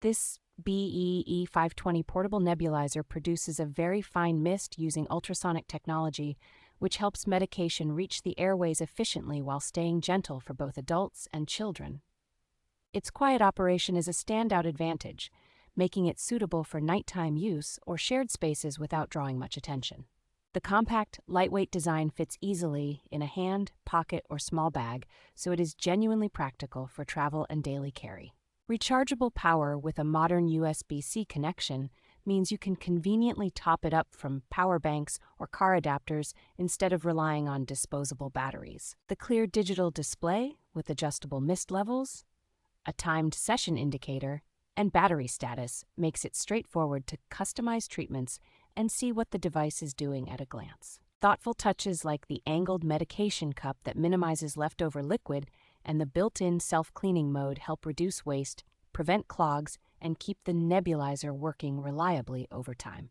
This BEE 520 Portable Nebulizer produces a very fine mist using ultrasonic technology, which helps medication reach the airways efficiently while staying gentle for both adults and children. Its quiet operation is a standout advantage, making it suitable for nighttime use or shared spaces without drawing much attention. The compact, lightweight design fits easily in a hand, pocket, or small bag, so it is genuinely practical for travel and daily carry. Rechargeable power with a modern USB-C connection means you can conveniently top it up from power banks or car adapters instead of relying on disposable batteries. The clear digital display with adjustable mist levels, a timed session indicator, and battery status makes it straightforward to customize treatments and see what the device is doing at a glance. Thoughtful touches like the angled medication cup that minimizes leftover liquid and the built-in self-cleaning mode help reduce waste, prevent clogs, and keep the nebulizer working reliably over time.